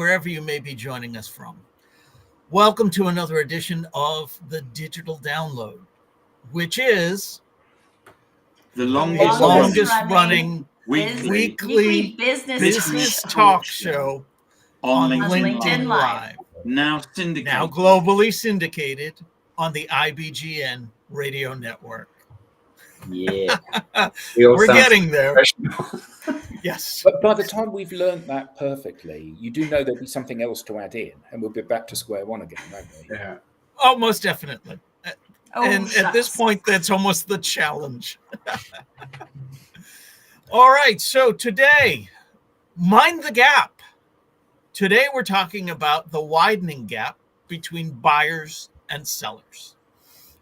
wherever you may be joining us from. Welcome to another edition of the Digital Download, which is the longest running weekly business talk show on LinkedIn Live. Now syndicated. Now globally syndicated on the IBGN radio network. Yeah. We're getting there. Yes. But by the time we've learned that perfectly, you do know there'll be something else to add in, and we'll be back to square one again, won't we? Yeah. Oh, most definitely. And at this point, that's almost the challenge. All right. So today, mind the gap. Today, we're talking about the widening gap between buyers and sellers.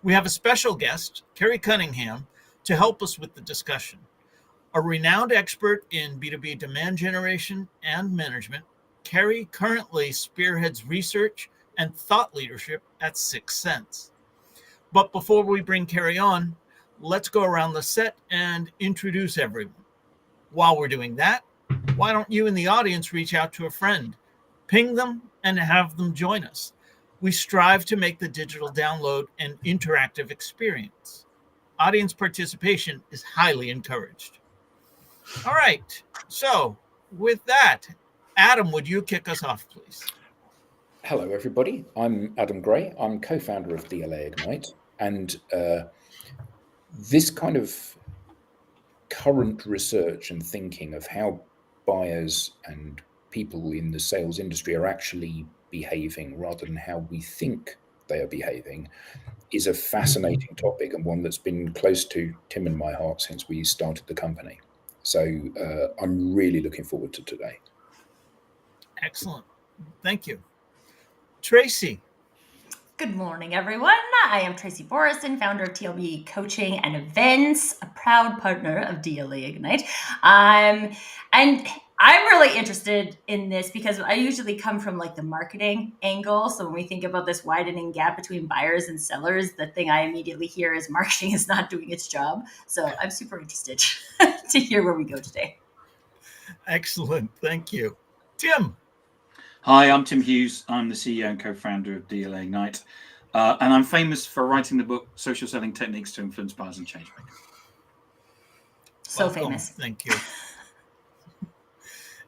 We have a special guest, Kerry Cunningham, to help us with the discussion. A renowned expert in B2B demand generation and management, Kerry currently spearheads research and thought leadership at 6 Sense. But before we bring Kerry on, let's go around the set and introduce everyone. While we're doing that, why don't you in the audience reach out to a friend, ping them, and have them join us? We strive to make the digital download an interactive experience. Audience participation is highly encouraged. All right. So with that, Adam, would you kick us off, please? Hello, everybody. I'm Adam Gray. I'm co-founder of DLA Ignite. And this kind of current research and thinking of how buyers and people in the sales industry are actually behaving rather than how we think they are behaving is a fascinating topic, and one that's been close to Tim and my heart since we started the company. So I'm really looking forward to today. Excellent. Thank you. Tracy. Good morning, everyone. I am Tracy Borison, founder of TLB Coaching and Events, a proud partner of DLA Ignite. And I'm really interested in this because I usually come from like the marketing angle. So when we think about this widening gap between buyers and sellers, the thing I immediately hear is marketing is not doing its job. So I'm super interested to hear where we go today. Excellent. Thank you. Tim. Hi, I'm Tim Hughes. I'm the CEO and co-founder of DLA Ignite. And I'm famous for writing the book, Social Selling Techniques to Influence Buyers and Changemakers. So Welcome. famous. Thank you.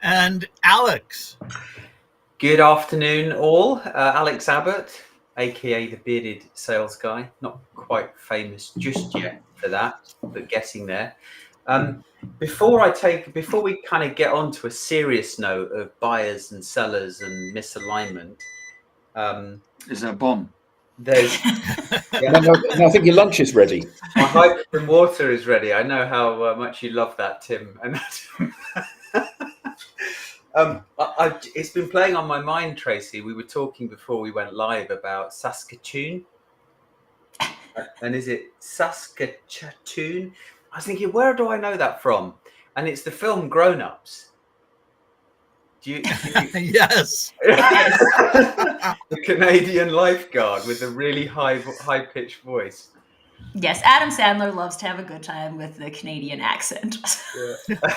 And Alex. Good afternoon, all. Alex Abbott, aka the bearded sales guy. Not quite famous just yet for that, but getting there. Before we kind of get on to a serious note of buyers and sellers and misalignment, Is that a bomb? there's No, I think your lunch is ready. my hydrogen water is ready. I know how much you love that, Tim. And it's been playing on my mind, Tracy. We were talking before we went live about Saskatoon. And is it Saskatoon? I was thinking, where do I know that from? And it's the film Grown Ups. Do you Yes. The Canadian lifeguard with a really high-pitched voice. Yes, Adam Sandler loves to have a good time with the Canadian accent. Yeah.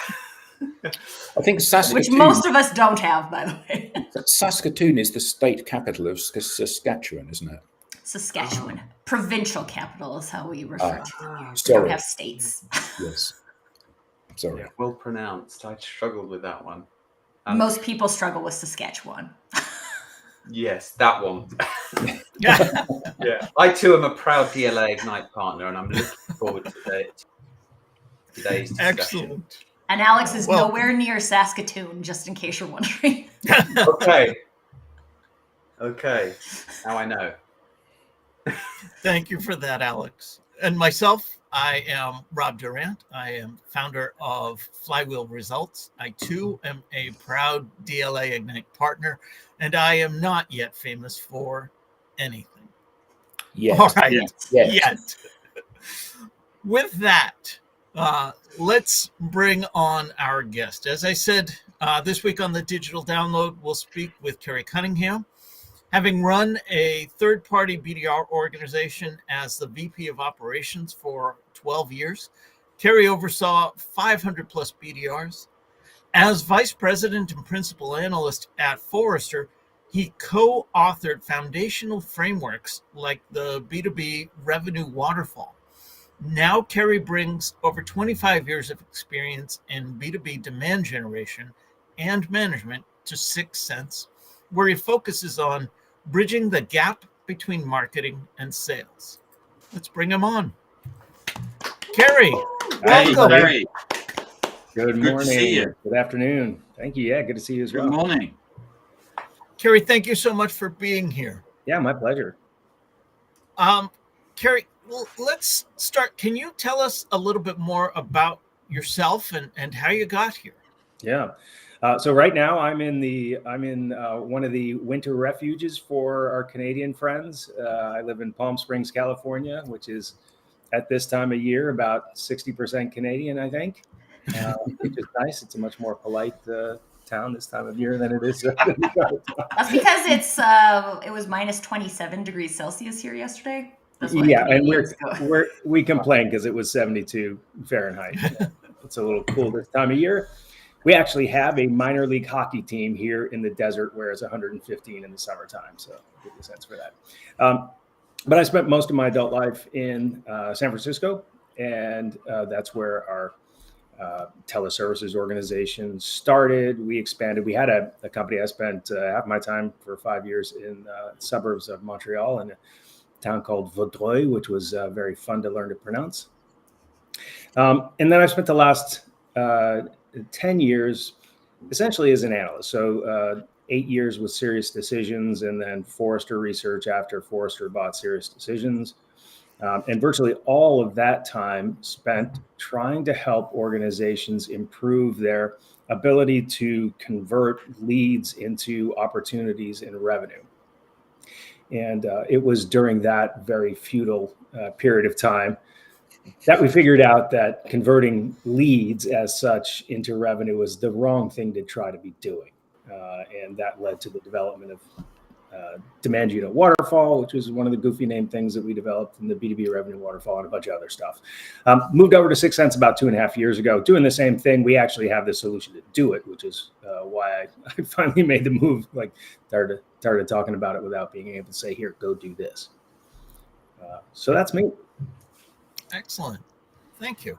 I think Saskatoon, Which most of us don't have, by the way. Saskatoon is the state capital of Saskatchewan, isn't it? Saskatchewan. Provincial capital is how we refer to it. We sorry. don't have states. Yes. Sorry. Yeah, well pronounced. I struggled with that one. Most people struggle with Saskatchewan. Yes, that one. Yeah, I too am a proud DLA Ignite partner, and I'm looking forward to today's discussion. Excellent. And Alex is nowhere near Saskatoon, just in case you're wondering. Okay. Now I know. Thank you for that, Alex. And myself, I am Rob Durant. I am founder of Flywheel Results. I too am a proud DLA Ignite partner, and I am not yet famous for anything. Yes. All right. Yes. Yet. With that, let's bring on our guest. As I said, this week on the Digital Download, we'll speak with Kerry Cunningham. Having run a third-party BDR organization as the VP of Operations for 12 years, Kerry oversaw 500 plus BDRs, As vice president and principal analyst at Forrester, he co-authored foundational frameworks like the B2B revenue waterfall. Now Kerry brings over 25 years of experience in B2B demand generation and management to 6 Sense, where he focuses on bridging the gap between marketing and sales. Let's bring him on. Kerry, Hey, welcome. Kerry. Good Good to see morning. you. Good afternoon. Thank you. Yeah, good to see you as Good well. morning. Kerry, thank you so much for being here. Yeah, my pleasure. Kerry, let's start. Can you tell us a little bit more about yourself and how you got here? Yeah. So right now I'm in one of the winter refuges for our Canadian friends. I live in Palm Springs, California, which is at this time of year about 60% Canadian, I think, which is nice. It's a much more polite town this time of year than it is. That's because it was minus 27 degrees Celsius here yesterday. That's why Yeah, and Canadians go. we complain because it was 72 Fahrenheit. It's a little cool this time of year. We actually have a minor league hockey team here in the desert where it's 115 in the summertime. So give you a sense for that. But I spent most of my adult life in San Francisco, and that's where our teleservices organization started. We expanded. We had a company. I spent half my time for 5 years in suburbs of Montreal in a town called Vaudreuil, which was very fun to learn to pronounce. And then I spent the last 10 years essentially as an analyst. So 8 years with Serious Decisions, and then Forrester Research after Forrester bought Serious Decisions. And virtually all of that time spent trying to help organizations improve their ability to convert leads into opportunities and revenue. And it was during that very futile period of time that we figured out that converting leads as such into revenue was the wrong thing to try to be doing. And that led to the development of Demand Unit Waterfall, which was one of the goofy name things that we developed, in the B2B Revenue Waterfall, and a bunch of other stuff. Moved over to 6 Sense about 2.5 years ago, doing the same thing. We actually have the solution to do it, which is why I finally made the move, like started talking about it without being able to say, here, go do this. So that's me. Excellent. Thank you.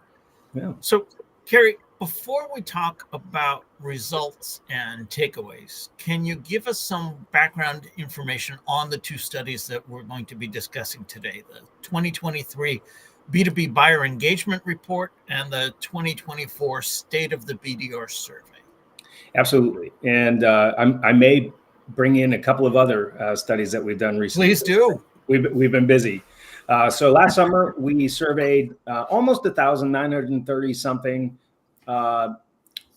Yeah. So, Kerry, before we talk about results and takeaways, can you give us some background information on the two studies that we're going to be discussing today, the 2023 B2B Buyer Engagement Report and the 2024 State of the BDR Survey? Absolutely. And I may bring in a couple of other studies that we've done recently. Please do. We've been busy. So last summer, we surveyed almost 1,930 something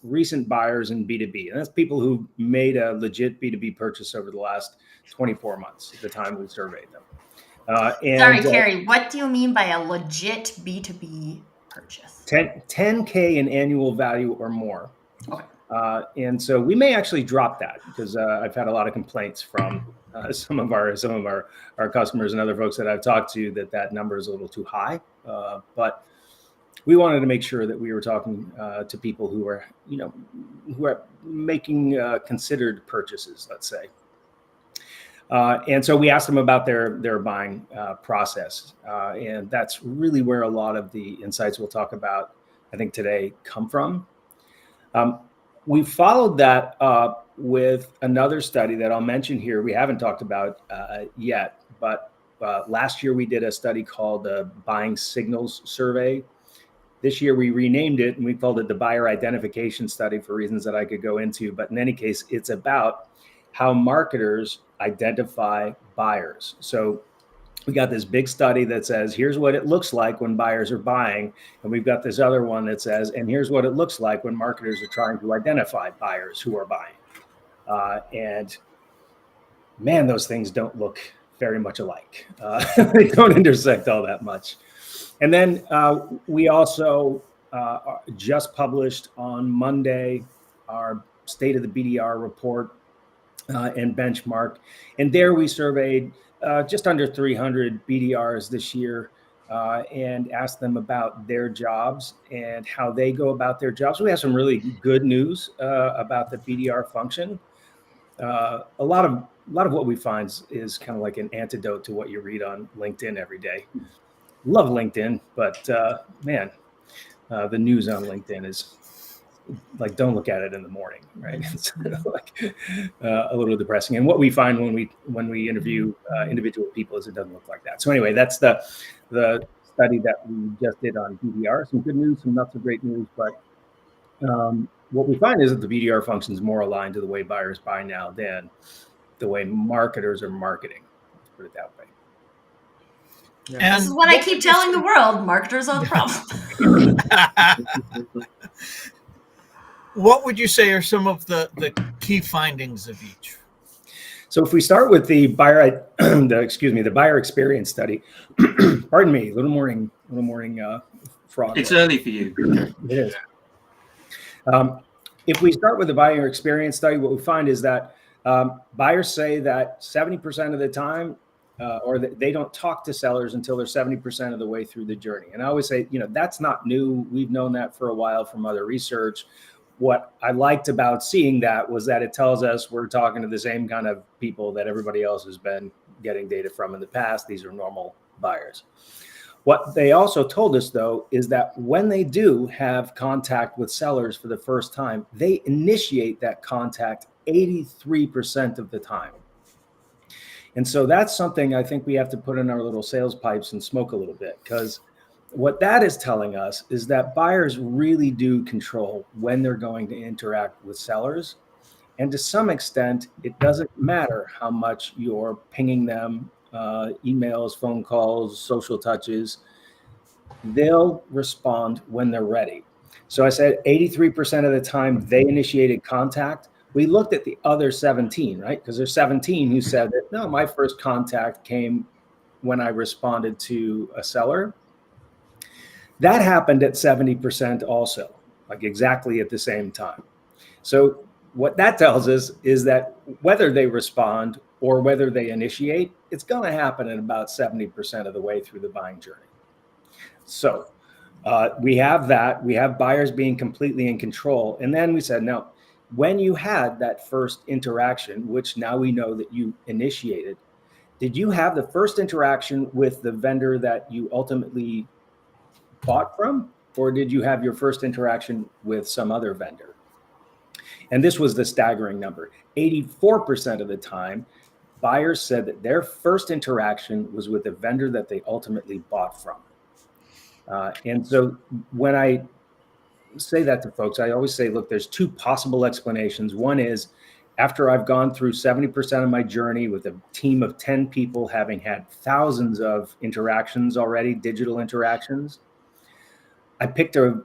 recent buyers in B2B. And that's people who made a legit B2B purchase over the last 24 months at the time we surveyed them. Sorry, Kerry, what do you mean by a legit B2B purchase? 10K in annual value or more. Okay. And so we may actually drop that because I've had a lot of complaints from some of our customers and other folks that I've talked to that number is a little too high. But we wanted to make sure that we were talking to people who are making considered purchases, let's say. And so we asked them about their buying process. And that's really where a lot of the insights we'll talk about, I think, today come from. We followed that up with another study that I'll mention here. We haven't talked about yet, but last year we did a study called the Buying Signals Survey. This year we renamed it and we called it the Buyer Identification Study for reasons that I could go into. But in any case, it's about how marketers identify buyers. So we got this big study that says, here's what it looks like when buyers are buying. And we've got this other one that says, and here's what it looks like when marketers are trying to identify buyers who are buying. And man, those things don't look very much alike. They don't intersect all that much. And then we also just published on Monday our State of the BDR report and benchmark. And there we surveyed just under 300 BDRs this year and ask them about their jobs and how they go about their jobs. We have some really good news about the BDR function. A lot of what we find is kind of like an antidote to what you read on LinkedIn every day. Love LinkedIn, but man, the news on LinkedIn is like, don't look at it in the morning, right? It's like a little depressing. And what we find when we interview individual people is it doesn't look like that. So anyway, that's the study that we just did on BDR. Some good news, some not so great news, but what we find is that the BDR function is more aligned to the way buyers buy now than the way marketers are marketing. Let's put it that way. This And is what I keep telling the world. Marketers are the problem. what would you say are some of the key findings of each? So if we start with the buyer, the buyer experience study, pardon me, little morning frog. It's early for you. It is. If we start with the buyer experience study, what we find is that buyers say that 70% of the time, or that they don't talk to sellers until they're 70% of the way through the journey. And I always say, that's not new. We've known that for a while from other research. What I liked about seeing that was that it tells us we're talking to the same kind of people that everybody else has been getting data from in the past. These are normal buyers. What they also told us, though, is that when they do have contact with sellers for the first time, they initiate that contact 83% of the time. And so that's something I think we have to put in our little sales pipes and smoke a little bit, because what that is telling us is that buyers really do control when they're going to interact with sellers. And to some extent, it doesn't matter how much you're pinging them, emails, phone calls, social touches. They'll respond when they're ready. So I said 83% of the time they initiated contact. We looked at the other 17, right? Because there's 17 who said that, no, my first contact came when I responded to a seller. That happened at 70% also, like exactly at the same time. So what that tells us is that whether they respond or whether they initiate, it's going to happen at about 70% of the way through the buying journey. So we have that. We have buyers being completely in control. And then we said, no, when you had that first interaction, which now we know that you initiated, did you have the first interaction with the vendor that you ultimately bought from, or did you have your first interaction with some other vendor? And this was the staggering number. 84% of the time, buyers said that their first interaction was with the vendor that they ultimately bought from. And so when I say that to folks, I always say, look, there's two possible explanations. One is, after I've gone through 70% of my journey with a team of 10 people, having had thousands of interactions already, digital interactions, I picked a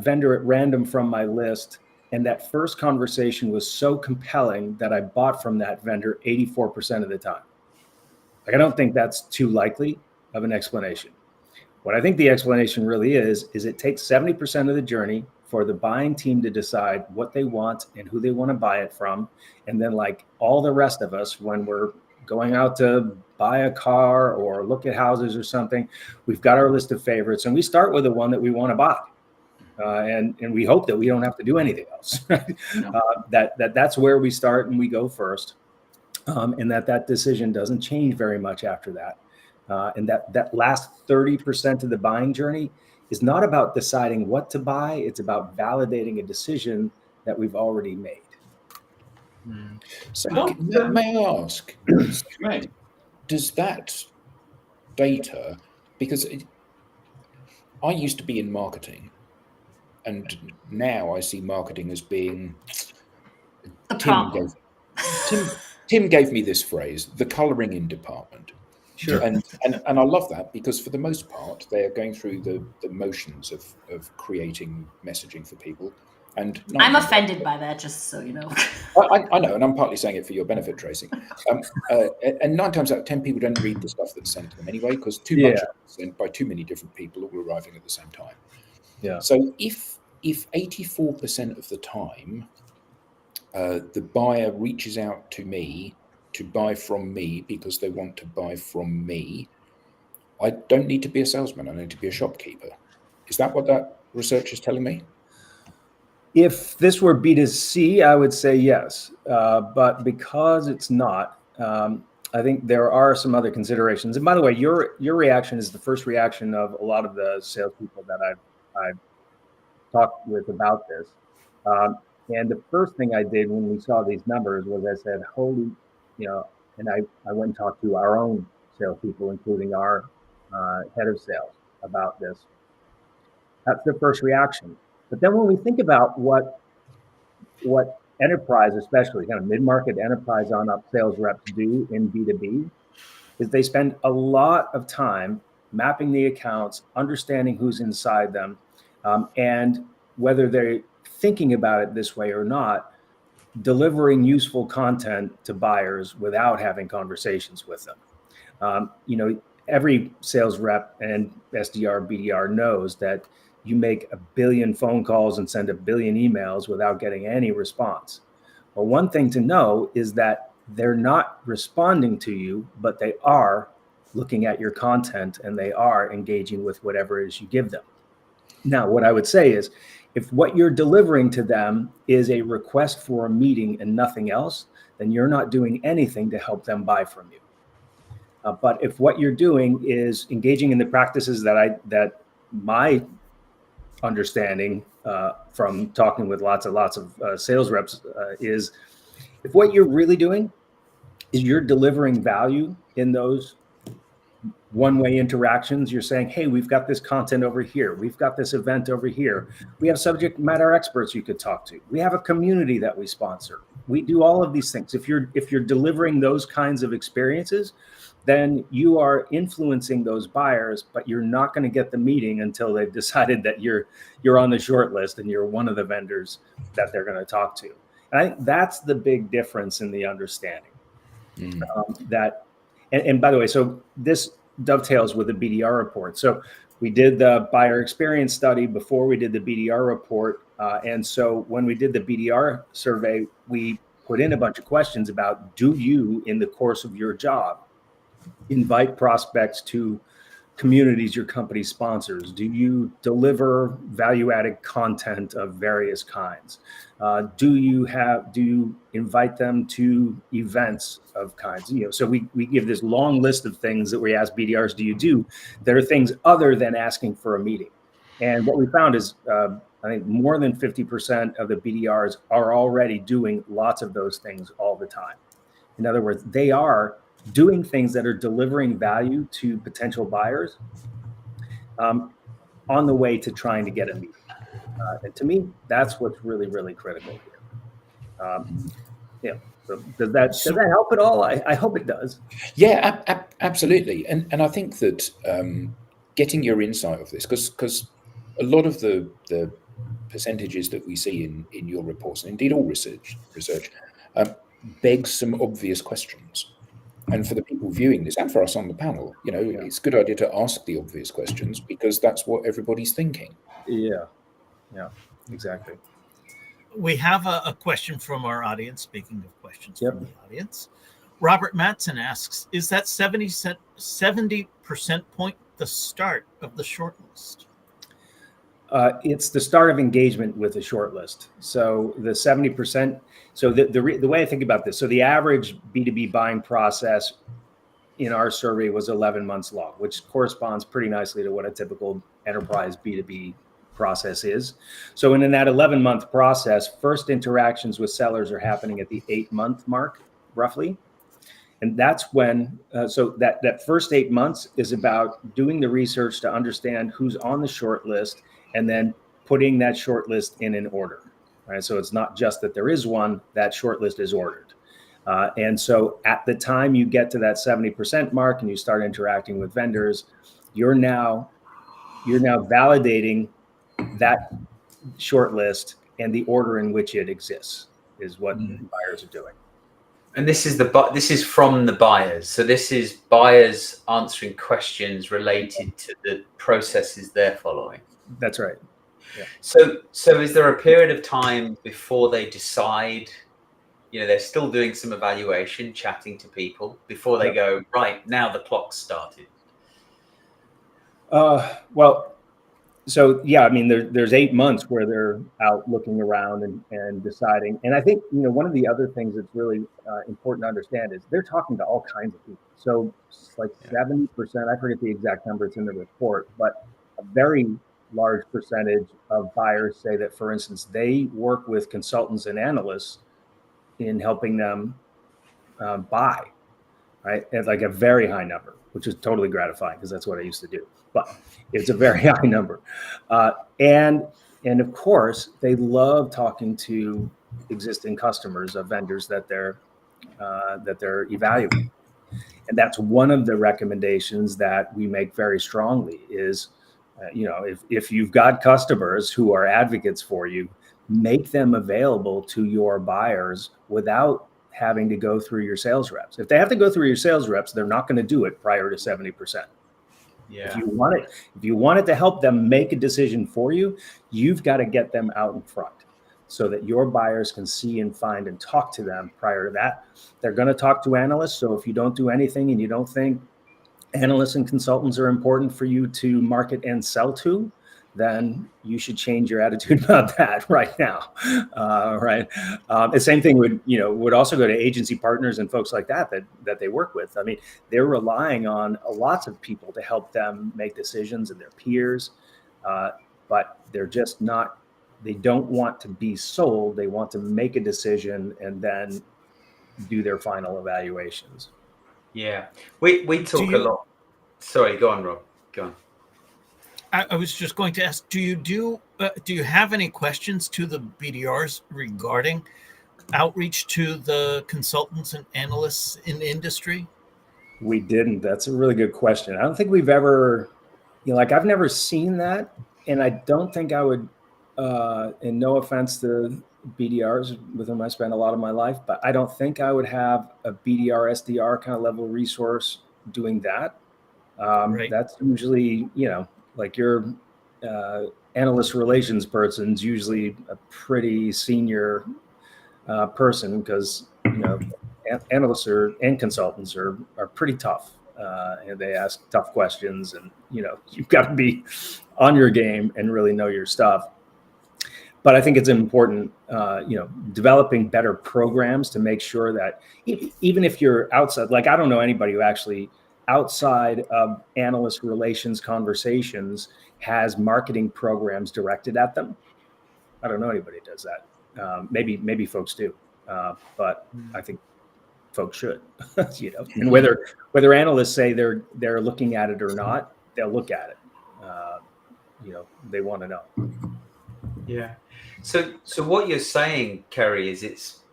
vendor at random from my list, and that first conversation was so compelling that I bought from that vendor 84% of the time. Like, I don't think that's too likely of an explanation. What I think the explanation really is it takes 70% of the journey for the buying team to decide what they want and who they want to buy it from. And then, like all the rest of us, when we're going out to buy a car or look at houses or something, we've got our list of favorites, and we start with the one that we want to buy. And we hope that we don't have to do anything else. No. That's where we start and we go first. And that decision doesn't change very much after that. And that last 30% of the buying journey is not about deciding what to buy. It's about validating a decision that we've already made. So may I ask, does that data, because I used to be in marketing, and now I see marketing as being The problem. Tim gave me this phrase, the colouring in department. Sure. And I love that, because for the most part, they are going through the motions of creating messaging for people. And I'm offended by that, just so you know. I know, and I'm partly saying it for your benefit, Tracy. And 9 times out of 10, people don't read the stuff that's sent to them anyway, because too much is sent by too many different people all arriving at the same time. Yeah. So if 84% of the time the buyer reaches out to me to buy from me because they want to buy from me, I don't need to be a salesman, I need to be a shopkeeper. Is that what that research is telling me? If this were B2C, I would say yes. But because it's not, I think there are some other considerations. And by the way, your reaction is the first reaction of a lot of the salespeople that I've talked with about this. And the first thing I did when we saw these numbers was I said, holy, and I went and talked to our own salespeople, including our head of sales, about this. That's the first reaction. But then when we think about what enterprise, especially kind of mid-market enterprise on-up sales reps do in B2B, is they spend a lot of time mapping the accounts, understanding who's inside them, and whether they're thinking about it this way or not, delivering useful content to buyers without having conversations with them. Every sales rep and SDR, BDR knows that you make 1 billion phone calls and send 1 billion emails without getting any response. Well, one thing to know is that they're not responding to you, but they are looking at your content and they are engaging with whatever it is you give them. Now, what I would say is, if what you're delivering to them is a request for a meeting and nothing else, then you're not doing anything to help them buy from you. But if what you're doing is engaging in the practices that my understanding from talking with lots of sales reps is, if what you're really doing is you're delivering value in those one-way interactions, you're saying, hey, we've got this content over here, we've got this event over here, we have subject matter experts you could talk to, we have a community that we sponsor, we do all of these things. If you're delivering those kinds of experiences, then you are influencing those buyers, but you're not going to get the meeting until they've decided that you're on the short list and you're one of the vendors that they're going to talk to. And I think that's the big difference in the understanding. And by the way, so this dovetails with the BDR report. So we did the buyer experience study before we did the BDR report. And so when we did the BDR survey, we put in a bunch of questions about, do you, in the course of your job, invite prospects to communities your company sponsors? Do you deliver value-added content of various kinds? Do you invite them to events of kinds? So we give this long list of things that we ask BDRs, do you do? There are things other than asking for a meeting. And what we found is, I think more than 50% of the BDRs are already doing lots of those things all the time. In other words, they are doing things that are delivering value to potential buyers on the way to trying to get a meeting. And to me, that's what's really, really critical here. So does that help at all? I hope it does. Yeah, absolutely. And I think that getting your insight of this, because a lot of the percentages that we see in your reports, and indeed all research begs some obvious questions. And for the people viewing this, and for us on the panel, it's a good idea to ask the obvious questions, because that's what everybody's thinking. Yeah, exactly. We have a question from our audience. Speaking of questions from the audience, Robert Matson asks, is that 70% point the start of the shortlist? It's the start of engagement with a shortlist. So the 70%. So the way I think about this, so the average B2B buying process in our survey was 11 months long, which corresponds pretty nicely to what a typical enterprise B2B process is. So in that 11-month process, first interactions with sellers are happening at the 8-month mark, roughly. And that's when, so that first 8 months is about doing the research to understand who's on the short list and then putting that short list in an order. Right? So it's not just that there is one, that short list is ordered. And so at the time you get to that 70% mark and you start interacting with vendors, you're now validating that short list and the order in which it exists is what buyers are doing. And this is from the buyers. So this is buyers answering questions related to the processes they're following. That's right. Yeah. So is there a period of time before they decide, they're still doing some evaluation, chatting to people before they go, right, now the clock's started? Well, so yeah, I mean, there's 8 months where they're out looking around and deciding. And I think, one of the other things that's really important to understand is they're talking to all kinds of people. So it's like 70%, I forget the exact number, it's in the report, but a very large percentage of buyers say that, for instance, they work with consultants and analysts in helping them buy, right? It's like a very high number, which is totally gratifying because that's what I used to do. But it's a very high number, and of course they love talking to existing customers of vendors that they're evaluating, and that's one of the recommendations that we make very strongly. Is if you've got customers who are advocates for you, make them available to your buyers without having to go through your sales reps. If they have to go through your sales reps, they're not going to do it prior to 70%. Yeah. If you want it to help them make a decision for you, you've got to get them out in front so that your buyers can see and find and talk to them prior to that. They're going to talk to analysts. So if you don't do anything and you don't think analysts and consultants are important for you to market and sell to, then you should change your attitude about that right now. Right. The same thing would also go to agency partners and folks like that they work with. I mean, they're relying on lots of people to help them make decisions and their peers, but they're just not. They don't want to be sold. They want to make a decision and then do their final evaluations. Yeah, we talk a lot. Sorry, go on, Rob. Go on. I was just going to ask: do you have any questions to the BDRs regarding outreach to the consultants and analysts in the industry? We didn't. That's a really good question. I don't think we've ever, I've never seen that, and I don't think I would. And no offense to BDRs with whom I spent a lot of my life, but I don't think I would have a BDR SDR kind of level resource doing that. Right. That's usually, like your analyst relations person's usually a pretty senior person, because analysts and consultants are pretty tough, and they ask tough questions, and you've got to be on your game and really know your stuff. But I think it's important, developing better programs to make sure that even if you're outside, like I don't know anybody who actually outside of analyst relations conversations has marketing programs directed at them. I don't know anybody who does that. Maybe folks do, but I think folks should, and whether analysts say they're looking at it or not, they'll look at it. They want to know. Yeah. So what you're saying, Kerry, is it's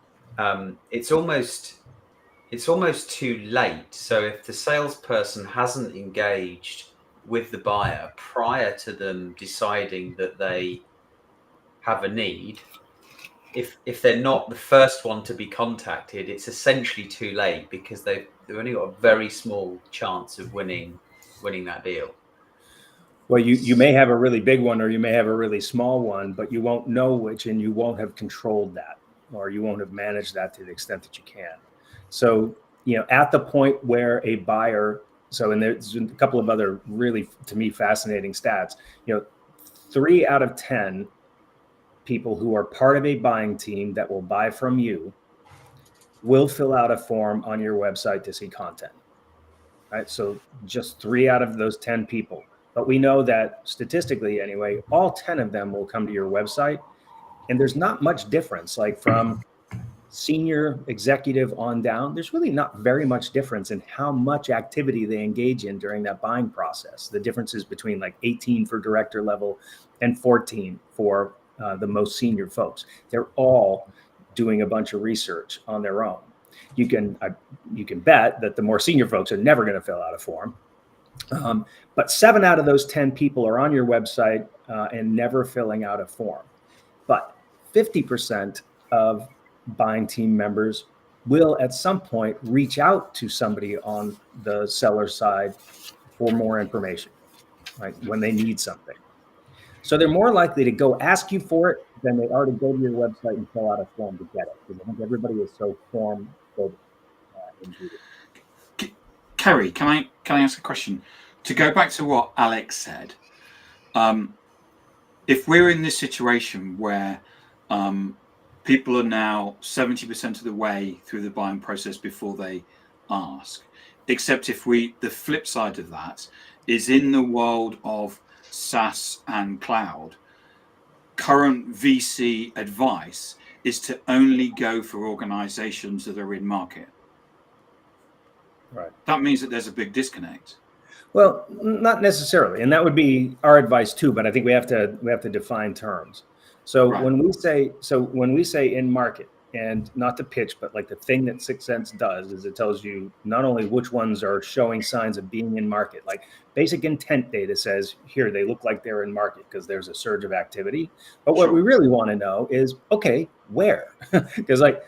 almost too late. So if the salesperson hasn't engaged with the buyer prior to them deciding that they have a need, if they're not the first one to be contacted, it's essentially too late, because they've only got a very small chance of winning that deal. Well, you may have a really big one, or you may have a really small one, but you won't know which, and you won't have controlled that, or you won't have managed that to the extent that you can. So, at the point where a buyer, and there's a couple of other really, to me, fascinating stats, 3 out of 10 people who are part of a buying team that will buy from you will fill out a form on your website to see content, right? So just 3 out of those 10 people. But we know that statistically anyway, all 10 of them will come to your website, and there's not much difference. Like from senior executive on down, there's really not very much difference in how much activity they engage in during that buying process. The difference is between like 18 for director level and 14 for the most senior folks. They're all doing a bunch of research on their own. You can bet that the more senior folks are never going to fill out a form. But 7 out of those 10 people are on your website and never filling out a form. But 50% of buying team members will at some point reach out to somebody on the seller side for more information, right, when they need something. So they're more likely to go ask you for it than they are to go to your website and fill out a form to get it, because I think everybody is so form-phobic. Kerry, can I ask a question? to go back to what Alex said, if we're in this situation where people are now 70% of the way through the buying process before they ask, except if the flip side of that is in the world of SaaS and cloud, current VC advice is to only go for organizations that are in market. Right. That means that there's a big disconnect. Well, not necessarily, and that would be our advice too. But I think we have to define terms. So Right. when we say in market, and not to pitch, but like the thing that Sixth Sense does is it tells you not only which ones are showing signs of being in market, like basic intent data says here they look like they're in market because there's a surge of activity. But what Sure. we really want to know is, okay, where? Because like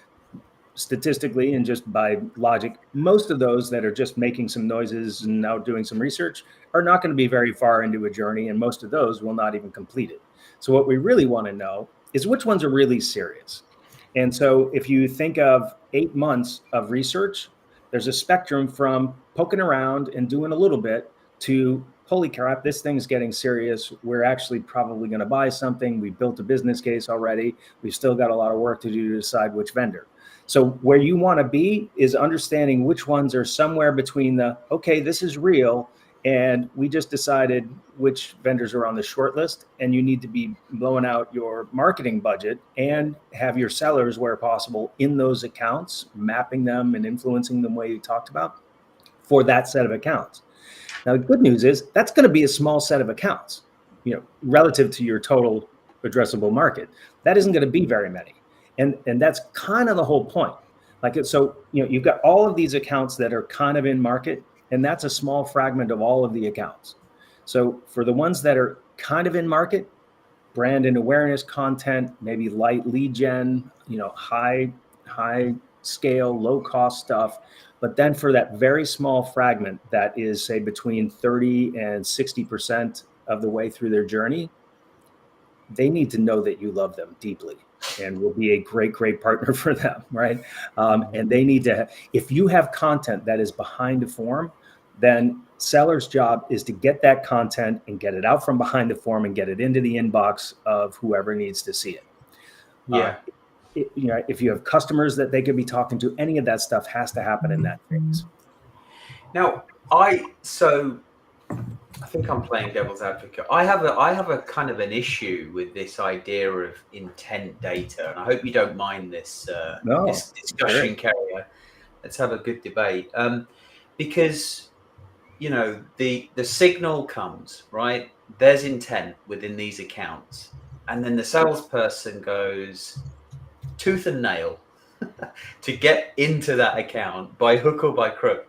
statistically and just by logic, most of those that are just making some noises and now doing some research are not going to be very far into a journey, and most of those will not even complete it. So what we really want to know is which ones are really serious. And so if you think of 8 months of research, there's a spectrum from poking around and doing a little bit to, holy crap, this thing's getting serious. We're actually probably going to buy something. We built a business case already. We've still got a lot of work to do to decide which vendor. So where you want to be is understanding which ones are somewhere between the, okay, this is real, and we just decided which vendors are on the short list, and you need to be blowing out your marketing budget and have your sellers, where possible, in those accounts, mapping them and influencing them the way you talked about for that set of accounts. Now, the good news is that's going to be a small set of accounts, relative to your total addressable market. That isn't going to be very many. And that's kind of the whole point. So you've got all of these accounts that are kind of in market, and that's a small fragment of all of the accounts. So for the ones that are kind of in market, brand and awareness content, maybe light lead gen, high scale, low cost stuff. But then for that very small fragment that is, say, between 30 and 60% of the way through their journey, they need to know that you love them deeply and will be a great, great partner for them, right? And they need to, if you have content that is behind the form, then seller's job is to get that content and get it out from behind the form and get it into the inbox of whoever needs to see it. Yeah. If you have customers that they could be talking to, any of that stuff has to happen in that phase. Now, I think I'm playing devil's advocate. I have a kind of an issue with this idea of intent data, and I hope you don't mind this this discussion, Kerry. Let's have a good debate, because the signal comes, right? There's intent within these accounts, and then the salesperson goes tooth and nail to get into that account by hook or by crook.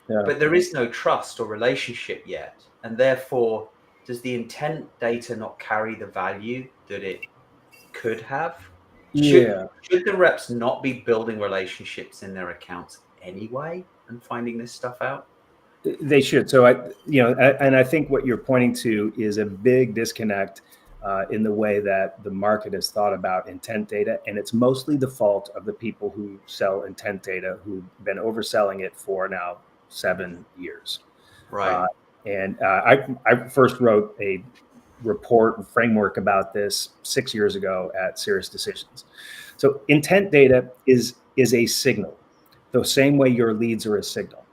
Yeah. But there is no trust or relationship yet. And therefore, does the intent data not carry the value that it could have? Should the reps not be building relationships in their accounts anyway and finding this stuff out? They should. So I think what you're pointing to is a big disconnect in the way that the market has thought about intent data. And it's mostly the fault of the people who sell intent data, who've been overselling it for now 7 years. Right. I first wrote a report and framework about this 6 years ago at Serious Decisions. So intent data is a signal, the same way your leads are a signal.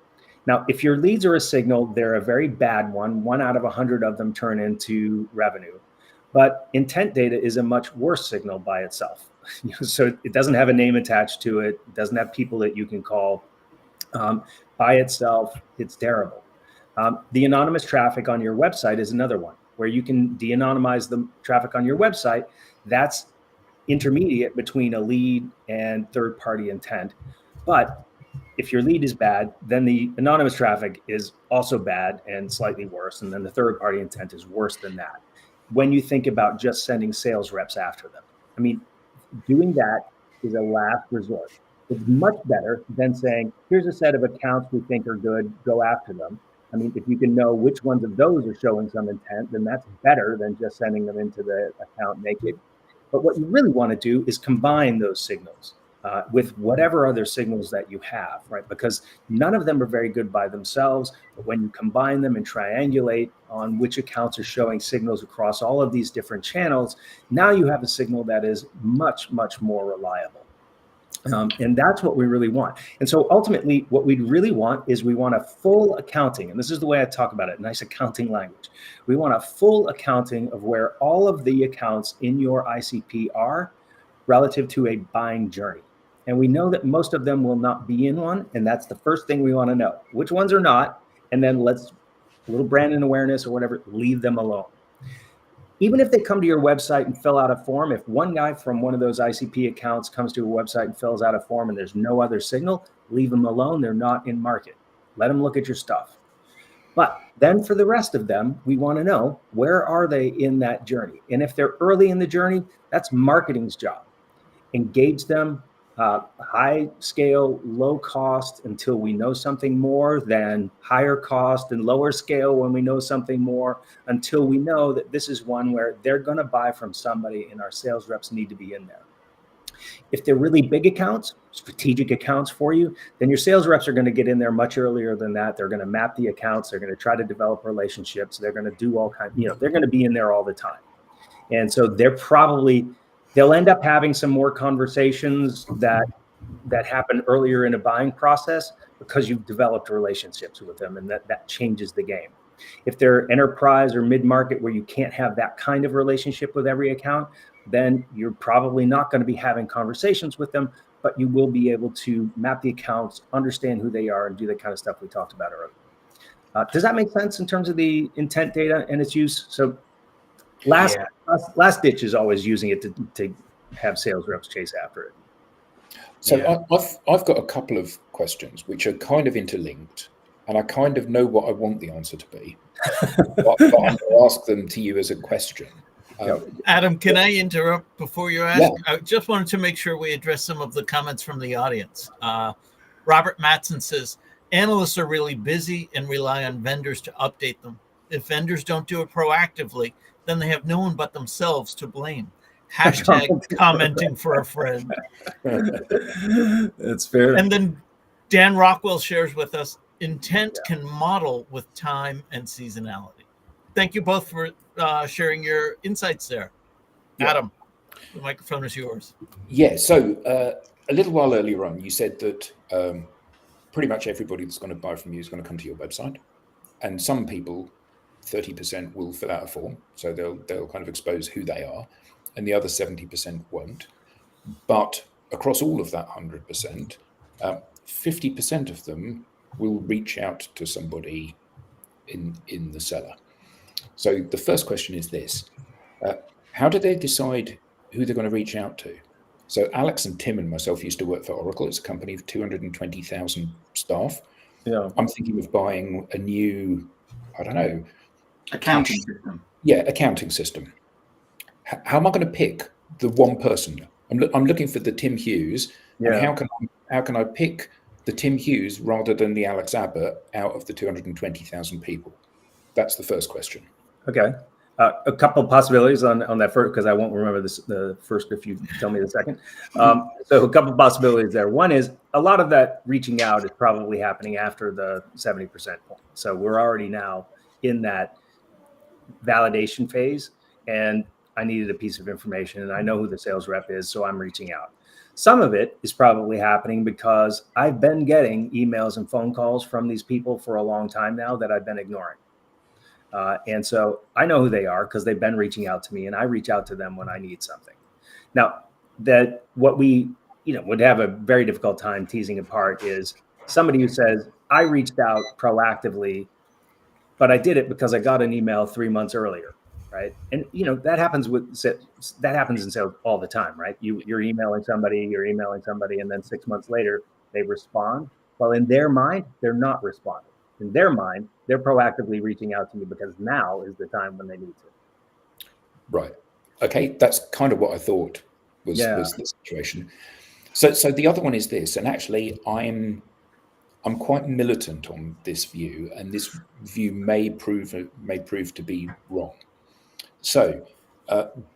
Now, if your leads are a signal, they're a very bad one. 1 out of 100 of them turn into revenue. But intent data is a much worse signal by itself. So it doesn't have a name attached to it. It doesn't have people that you can call. By itself, it's terrible. The anonymous traffic on your website is another one where you can de-anonymize the traffic on your website. That's intermediate between a lead and third-party intent. But if your lead is bad, then the anonymous traffic is also bad and slightly worse. And then the third-party intent is worse than that. When you think about just sending sales reps after them, I mean, doing that is a last resort. It's much better than saying, here's a set of accounts we think are good, go after them. I mean, if you can know which ones of those are showing some intent, then that's better than just sending them into the account naked. But what you really want to do is combine those signals. with whatever other signals that you have, right? Because none of them are very good by themselves, but when you combine them and triangulate on which accounts are showing signals across all of these different channels, now you have a signal that is much, much more reliable. And that's what we really want. And so ultimately, what we really want is we want a full accounting. And this is the way I talk about it, nice accounting language. We want a full accounting of where all of the accounts in your ICP are relative to a buying journey. And we know that most of them will not be in one. And that's the first thing we want to know. Which ones are not? And then let's, a little brand and awareness or whatever, leave them alone. Even if they come to your website and fill out a form, if one guy from one of those ICP accounts comes to a website and fills out a form and there's no other signal, leave them alone. They're not in market. Let them look at your stuff. But then for the rest of them, we want to know, where are they in that journey? And if they're early in the journey, that's marketing's job. Engage them, high scale, low cost until we know something more, then higher cost and lower scale when we know something more, until we know that this is one where they're going to buy from somebody and our sales reps need to be in there. If they're really big accounts, strategic accounts for you, then your sales reps are going to get in there much earlier than that. They're going to map the accounts. They're going to try to develop relationships. They're going to do all kinds, they're going to be in there all the time. And so they'll end up having some more conversations that happen earlier in a buying process because you've developed relationships with them, and that changes the game. If they're enterprise or mid-market where you can't have that kind of relationship with every account, then you're probably not going to be having conversations with them, but you will be able to map the accounts, understand who they are, and do the kind of stuff we talked about earlier. Does that make sense in terms of the intent data and its use? So last ditch is always using it to have sales reps chase after it. So I've got a couple of questions which are kind of interlinked, and I kind of know what I want the answer to be, but I'm going to ask them to you as a question. Adam, can I interrupt before you ask? Yeah. I just wanted to make sure we address some of the comments from the audience. Robert Matson says, analysts are really busy and rely on vendors to update them. If vendors don't do it proactively, then they have no one but themselves to blame. Hashtag commenting for a friend. That's fair. And then Dan Rockwell shares with us, intent can model with time and seasonality. Thank you both for sharing your insights there. Yeah. Adam, the microphone is yours. Yeah, so a little while earlier on, you said that pretty much everybody that's going to buy from you is going to come to your website. And some people, 30%, will fill out a form. So they'll kind of expose who they are. And the other 70% won't. But across all of that 100%, 50% of them will reach out to somebody in the seller. So the first question is this. How do they decide who they're going to reach out to? So Alex and Tim and myself used to work for Oracle. It's a company of 220,000 staff. Yeah. I'm thinking of buying a new, I don't know. Accounting system. Yeah, accounting system. How am I going to pick the one person? I'm looking for the Tim Hughes. Yeah. And how can I pick the Tim Hughes rather than the Alex Abbott out of the 220,000 people? That's the first question. Okay. A couple of possibilities on that first, because I won't remember the first if you tell me the second. So a couple of possibilities there. One is a lot of that reaching out is probably happening after the 70% point. So we're already now in that validation phase, and I needed a piece of information and I know who the sales rep is, so I'm reaching out. Some of it is probably happening because I've been getting emails and phone calls from these people for a long time now that I've been ignoring. And so I know who they are because they've been reaching out to me, and I reach out to them when I need something. Now, that what we would have a very difficult time teasing apart is somebody who says, I reached out proactively, but I did it because I got an email 3 months earlier. Right. And, that happens in sales all the time. Right. You're emailing somebody, and then 6 months later they respond. Well, in their mind, they're not responding. In their mind, they're proactively reaching out to you because now is the time when they need to. Right. Okay. That's kind of what I thought was the situation. So the other one is this, and actually I'm quite militant on this view, and this view may prove to be wrong. So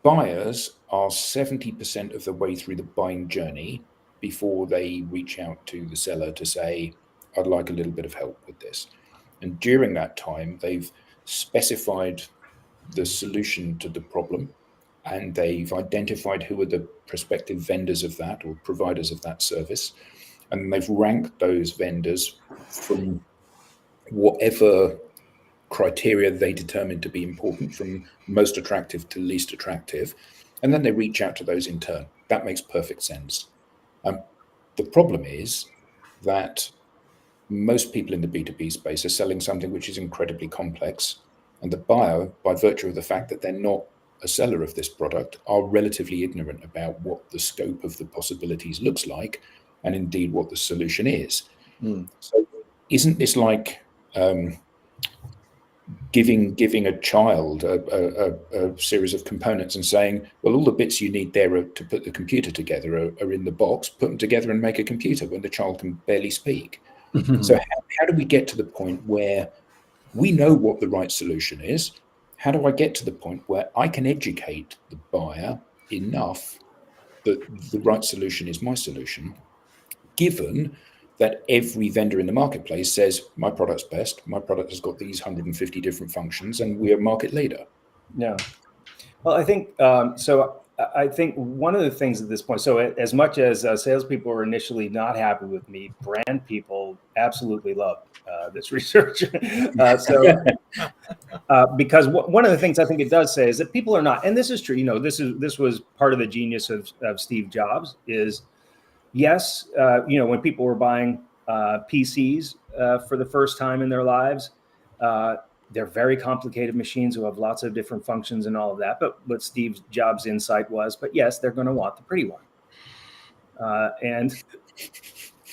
buyers are 70% of the way through the buying journey before they reach out to the seller to say, I'd like a little bit of help with this. And during that time, they've specified the solution to the problem, and they've identified who are the prospective vendors of that or providers of that service. And they've ranked those vendors from whatever criteria they determine to be important, from most attractive to least attractive. And then they reach out to those in turn. That makes perfect sense. The problem is that most people in the B2B space are selling something which is incredibly complex. And the buyer, by virtue of the fact that they're not a seller of this product, are relatively ignorant about what the scope of the possibilities looks like, and indeed what the solution is. So isn't this like giving a child a series of components and saying, well, all the bits you need there to put the computer together are in the box, put them together and make a computer, when the child can barely speak? So how do we get to the point where we know what the right solution is? How do I get to the point where I can educate the buyer enough that the right solution is my solution, given that every vendor in the marketplace says, my product's best, my product has got these 150 different functions, and we're market leader? Yeah. Well, I think, so I think one of the things at this point, so as much as salespeople were initially not happy with me, brand people absolutely love this research. Because one of the things I think it does say is that people are not, and this is true, you know, this was part of the genius of Steve Jobs is, yes, you know, when people were buying PCs for the first time in their lives, they're very complicated machines who have lots of different functions and all of that. But what Steve Jobs' insight was, but yes, they're going to want the pretty one. And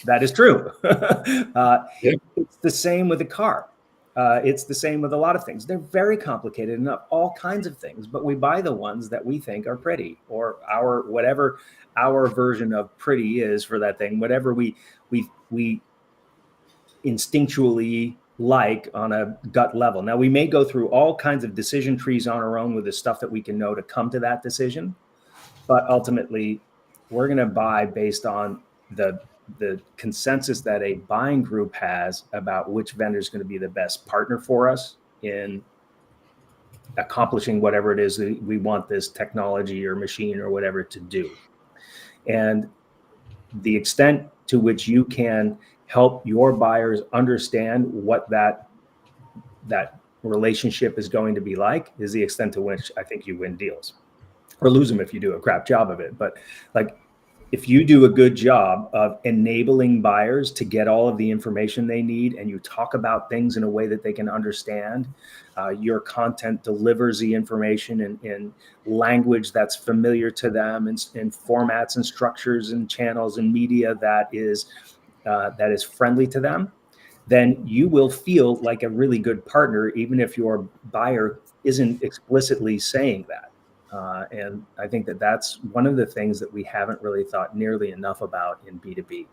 that is true. It's the same with a car. It's the same with a lot of things. They're very complicated enough, all kinds of things, but we buy the ones that we think are pretty, or whatever our version of pretty is for that thing, whatever we instinctually like on a gut level. Now, we may go through all kinds of decision trees on our own with the stuff that we can know to come to that decision, but ultimately we're going to buy based on the consensus that a buying group has about which vendor is going to be the best partner for us in accomplishing whatever it is that we want this technology or machine or whatever to do. And the extent to which you can help your buyers understand what that relationship is going to be like is the extent to which I think you win deals, or lose them if you do a crap job of it. But like, if you do a good job of enabling buyers to get all of the information they need, and you talk about things in a way that they can understand, your content delivers the information in language that's familiar to them, in formats and structures and channels and media that is friendly to them, then you will feel like a really good partner, even if your buyer isn't explicitly saying that. And I think that that's one of the things that we haven't really thought nearly enough about in B2B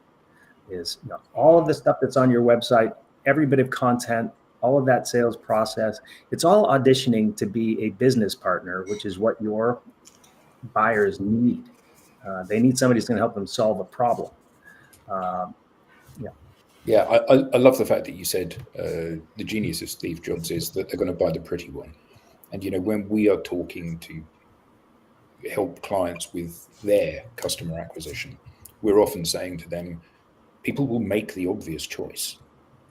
is, you know, all of the stuff that's on your website, every bit of content, all of that sales process, it's all auditioning to be a business partner, which is what your buyers need. They need somebody who's going to help them solve a problem. Yeah, I love the fact that you said the genius of Steve Jobs is that they're going to buy the pretty one. And, you know, when we are talking to help clients with their customer acquisition, we're often saying to them, people will make the obvious choice.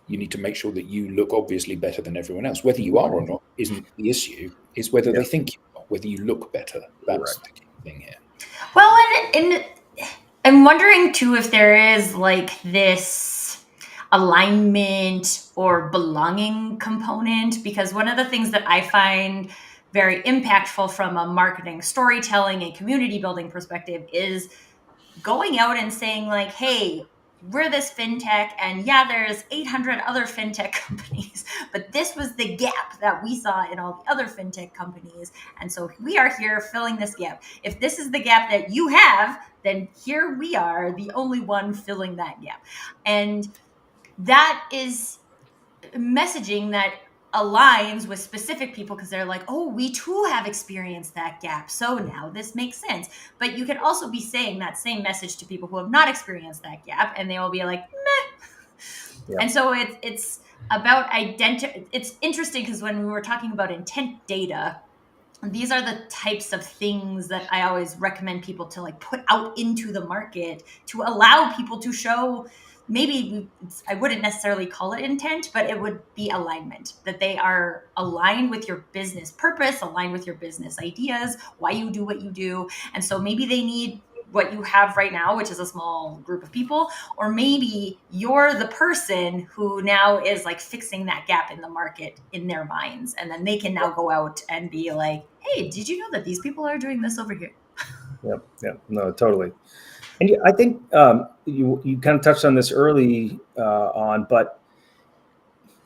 You need to make sure that you look obviously better than everyone else. Whether you are or not isn't the issue. It's whether they think you are, whether you look better. That's the key thing here. Well, and I'm wondering too if there is like this alignment or belonging component, because one of the things that I find very impactful from a marketing, storytelling, and community building perspective is going out and saying like, hey, we're this fintech, and yeah, there's 800 other fintech companies, but this was the gap that we saw in all the other fintech companies. And so we are here filling this gap. If this is the gap that you have, then here we are, the only one filling that gap. And that is messaging that aligns with specific people because they're like, oh, we too have experienced that gap, so now this makes sense. But you can also be saying that same message to people who have not experienced that gap, and they will be like, meh. Yeah. And so it's about it's interesting because when we were talking about intent data, these are the types of things that I always recommend people to like put out into the market to allow people to show. Maybe I wouldn't necessarily call it intent, but it would be alignment, that they are aligned with your business purpose, aligned with your business ideas, why you do what you do. And so maybe they need what you have right now, which is a small group of people, or maybe you're the person who now is like fixing that gap in the market in their minds. And then they can now go out and be like, hey, did you know that these people are doing this over here? Yep. No, totally. And I think you kind of touched on this early on, but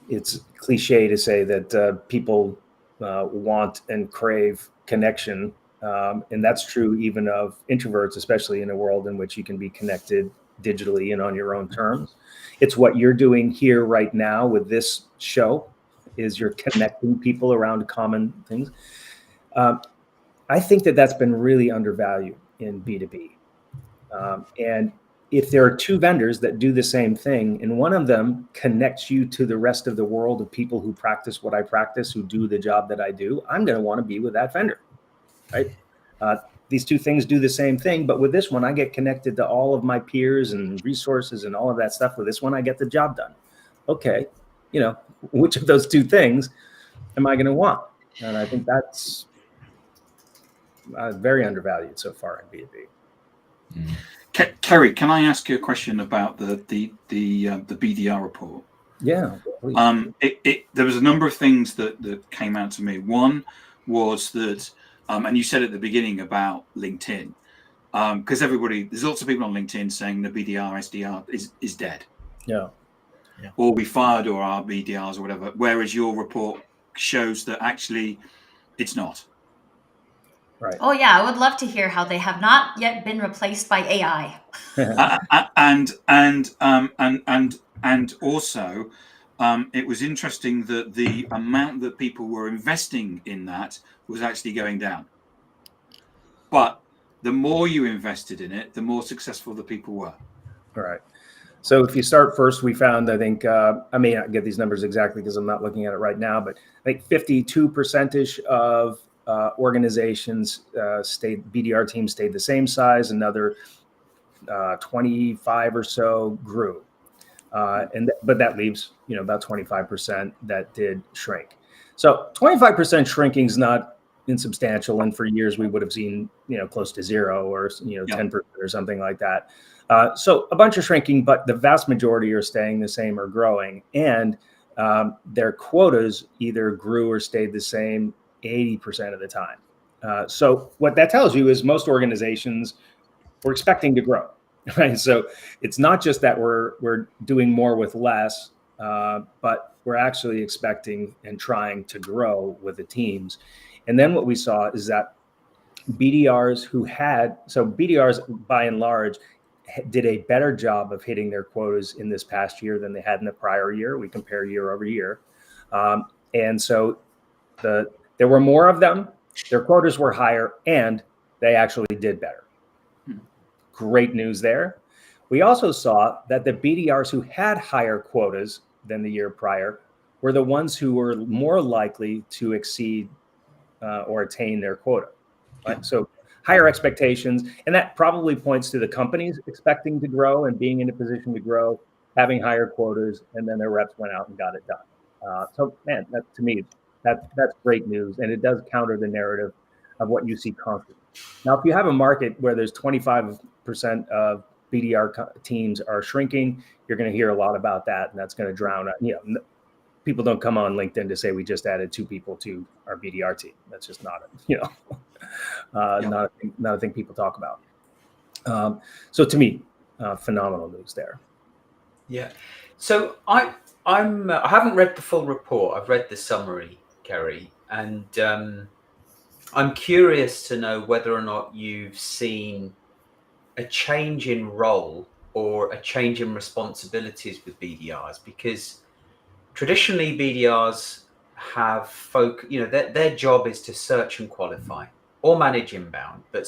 it's cliche to say that people want and crave connection. And that's true even of introverts, especially in a world in which you can be connected digitally and on your own terms. It's what you're doing here right now with this show, is you're connecting people around common things. I think that that's been really undervalued in B2B. And if there are two vendors that do the same thing, and one of them connects you to the rest of the world of people who practice what I practice, who do the job that I do, I'm going to want to be with that vendor, right? These two things do the same thing, but with this one, I get connected to all of my peers and resources and all of that stuff. With this one, I get the job done. Okay, which of those two things am I going to want? And I think that's very undervalued so far in B2B. Kerry, can I ask you a question about the BDR report? Yeah. Please. There was a number of things that came out to me. One was that, and you said at the beginning about LinkedIn, because there's lots of people on LinkedIn saying the BDR SDR is dead. Yeah. Or we fired all our BDRs or whatever. Whereas your report shows that actually it's not. Right. Oh yeah, I would love to hear how they have not yet been replaced by AI. And also, it was interesting that the amount that people were investing in that was actually going down. But the more you invested in it, the more successful the people were. All right. So if you start first, we found, I think, I may not get these numbers exactly because I'm not looking at it right now, but I think 52% of organizations BDR teams stayed the same size. Another 25 or so grew. But that leaves, about 25% that did shrink. So 25% shrinking is not insubstantial. And for years we would have seen, close to zero or, 10% or something like that. So a bunch of shrinking, but the vast majority are staying the same or growing. And their quotas either grew or stayed the same 80% of the time. So what that tells you is most organizations were expecting to grow, right? So it's not just that we're doing more with less, but we're actually expecting and trying to grow with the teams. And then what we saw is that BDRs BDRs by and large did a better job of hitting their quotas in this past year than they had in the prior year. We compare year over year. And so there were more of them, their quotas were higher, and they actually did better. Great news there. We also saw that the BDRs who had higher quotas than the year prior were the ones who were more likely to exceed or attain their quota. Right? So higher expectations, and that probably points to the companies expecting to grow and being in a position to grow, having higher quotas, and then their reps went out and got it done. So, man, to me, that's great news, and it does counter the narrative of what you see constantly. Now, if you have a market where there's 25% of BDR teams are shrinking, you're going to hear a lot about that, and that's going to drown out. People don't come on LinkedIn to say we just added 2 people to our BDR team. That's just not not a thing people talk about. So to me, phenomenal news there. Yeah. So I haven't read the full report. I've read the summary, Kerry, and I'm curious to know whether or not you've seen a change in role or a change in responsibilities with BDRs, because traditionally BDRs have folk, their job is to search and qualify or manage inbound, but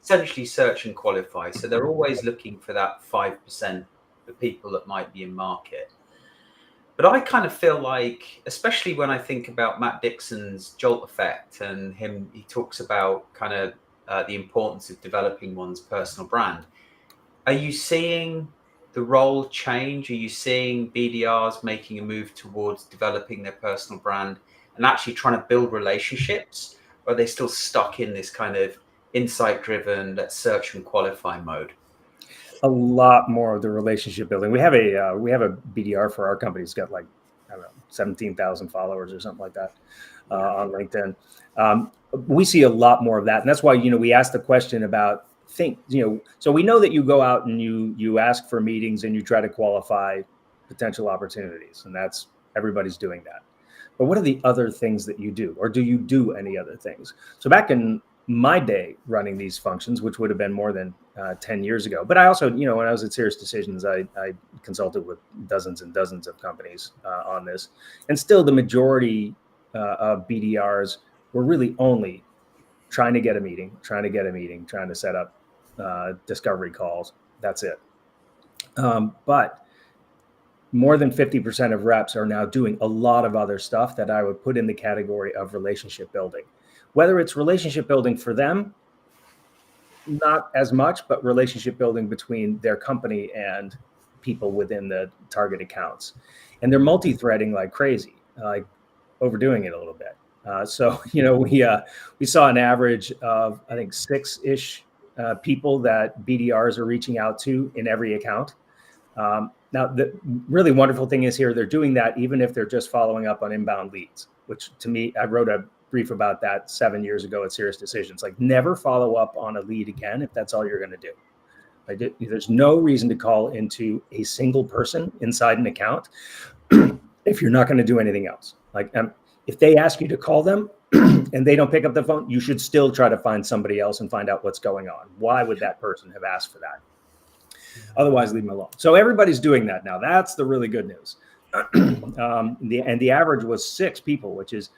essentially search and qualify. So they're always looking for that 5% of people that might be in market. But I kind of feel like, especially when I think about Matt Dixon's Jolt effect and he talks about kind of the importance of developing one's personal brand. Are you seeing the role change? Are you seeing BDRs making a move towards developing their personal brand and actually trying to build relationships? Or are they still stuck in this kind of insight-driven, let's search and qualify mode? A lot more of the relationship building. We have a BDR for our company. It's got 17,000 followers or something like that on LinkedIn. We see a lot more of that, and that's why we asked the question about so we know that you go out and you ask for meetings and you try to qualify potential opportunities, and that's everybody's doing that. But what are the other things that you do, or do you do any other things? So back in my day running these functions, which would have been more than 10 years ago. But I also, when I was at Serious Decisions, I consulted with dozens and dozens of companies on this. And still the majority of BDRs were really only trying to get a meeting, trying to set up discovery calls. That's it. But more than 50% of reps are now doing a lot of other stuff that I would put in the category of relationship building. Whether it's relationship building for them, not as much, but relationship building between their company and people within the target accounts. And they're multi-threading like crazy, like overdoing it a little bit. So we saw an average of, I think, 6-ish people that BDRs are reaching out to in every account. Now, the really wonderful thing is here, they're doing that even if they're just following up on inbound leads, which to me, I wrote a brief about that 7 years ago at Serious Decisions. Like, never follow up on a lead again if that's all you're going to do. There's no reason to call into a single person inside an account if you're not going to do anything else. If they ask you to call them and they don't pick up the phone, you should still try to find somebody else and find out what's going on. Why would that person have asked for that? Otherwise, leave them alone. So everybody's doing that now. That's the really good news. The average was 6 people, which is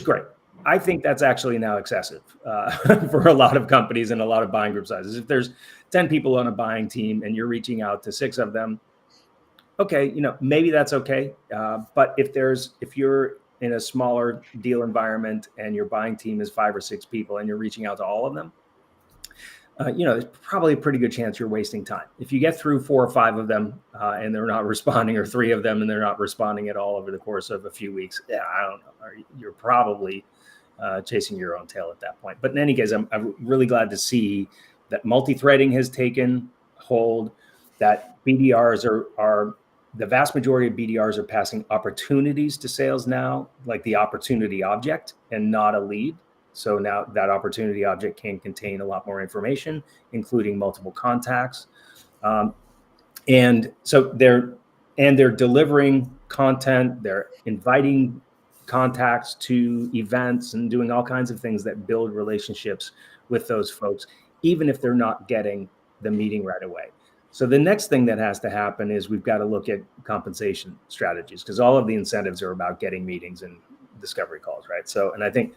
great. I think that's actually now excessive for a lot of companies and a lot of buying group sizes. If there's 10 people on a buying team and you're reaching out to 6 of them, okay, maybe that's okay. But if you're in a smaller deal environment and your buying team is 5 or 6 people and you're reaching out to all of them, there's probably a pretty good chance you're wasting time. If you get through 4 or 5 of them and they're not responding, or 3 of them and they're not responding at all over the course of a few weeks, I don't know. You're probably chasing your own tail at that point. But in any case, I'm really glad to see that multi-threading has taken hold, that BDRs are the vast majority of BDRs are passing opportunities to sales now, like the opportunity object and not a lead. So now that opportunity object can contain a lot more information, including multiple contacts. And so they're delivering content, they're inviting contacts to events and doing all kinds of things that build relationships with those folks, even if they're not getting the meeting right away. So the next thing that has to happen is we've got to look at compensation strategies, because all of the incentives are about getting meetings and discovery calls, right? So, and I think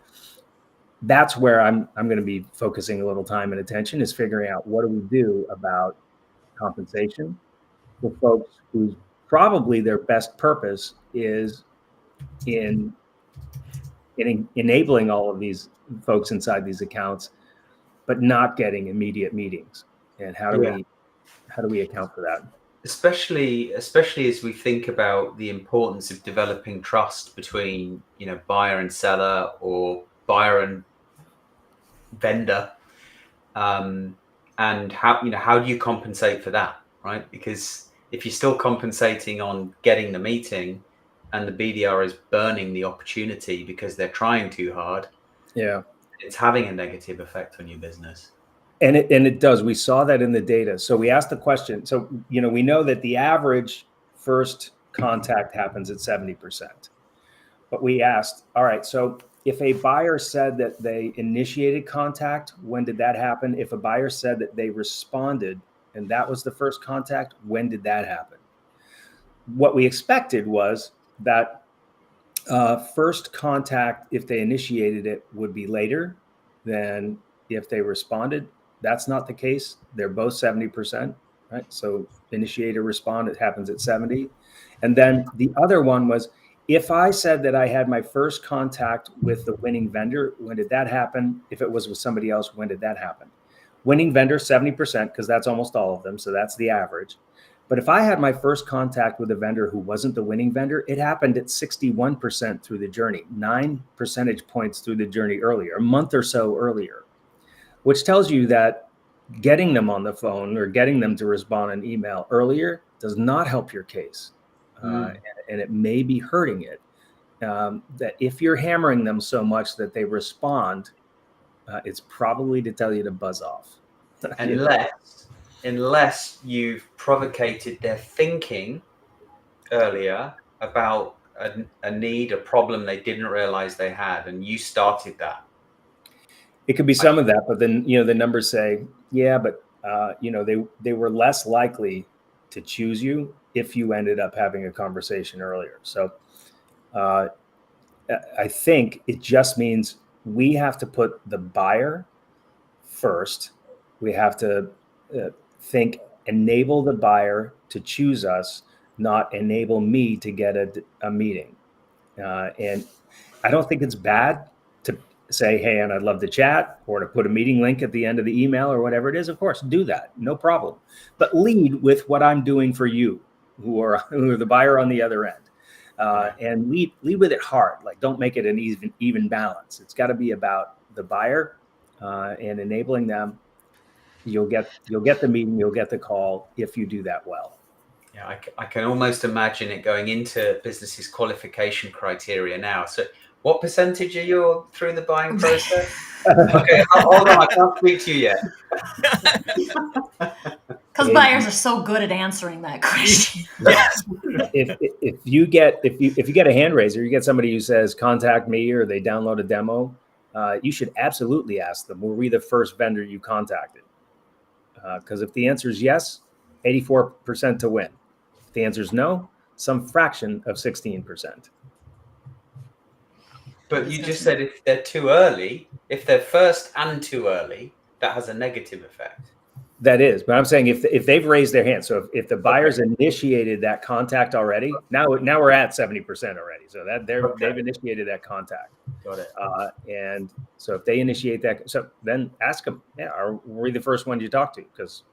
that's where I'm going to be focusing a little time and attention, is figuring out what do we do about compensation for folks whose probably their best purpose is in enabling all of these folks inside these accounts, but not getting immediate meetings. And how do we account for that? Especially as we think about the importance of developing trust between, buyer and seller, or buyer and vendor, and how do you compensate for that, right? Because if you're still compensating on getting the meeting and the BDR is burning the opportunity because they're trying too hard, it's having a negative effect on your business. And it does. We saw that in the data. So we asked the question. So, we know that the average first contact happens at 70%. But we asked, all right, so if a buyer said that they initiated contact, when did that happen? If a buyer said that they responded and that was the first contact, when did that happen? What we expected was that First contact, if they initiated it, would be later than if they responded. That's not the case. They're both 70%, right? So initiate or respond, it happens at 70. And then the other one was, if I said that I had my first contact with the winning vendor, when did that happen? If it was with somebody else, when did that happen? Winning vendor, 70%, because that's almost all of them. So that's the average. But if I had my first contact with a vendor who wasn't the winning vendor, it happened at 61% through the journey, 9 percentage points through the journey earlier, a month or so earlier, which tells you that getting them on the phone or getting them to respond an email earlier does not help your case. And it may be hurting it. That if you're hammering them so much that they respond, it's probably to tell you to buzz off. Unless you've provocated their thinking earlier about a need, a problem they didn't realize they had, and you started that. It could be some of that, but then, the numbers say, yeah, but they were less likely to choose you if you ended up having a conversation earlier. So I think it just means we have to put the buyer first. We have to enable the buyer to choose us, not enable me to get a meeting. And I don't think it's bad to say, hey, and I'd love to chat, or to put a meeting link at the end of the email or whatever it is. Of course, do that. No problem. But lead with what I'm doing for you, who are the buyer on the other end. And lead with it hard. Like, don't make it an even balance. It's got to be about the buyer and enabling them. You'll get the meeting, you'll get the call if you do that well. Yeah, I can almost imagine it going into businesses' qualification criteria now. So what percentage are you through the buying process? Okay, hold on, I can't speak to you yet. Because buyers are so good at answering that question. Yes. If you get a hand raiser, you get somebody who says contact me, or they download a demo, you should absolutely ask them, were we the first vendor you contacted? Because if the answer is yes, 84% to win. If the answer is no, some fraction of 16%. But you just said if they're too early, if they're first and too early, that has a negative effect. That is, but I'm saying if they've raised their hand, so if the buyers initiated that contact already, now we're at 70% already. So that they've initiated that contact. Got it. And so if they initiate that, so then ask them, were we the first one you talked to? Because,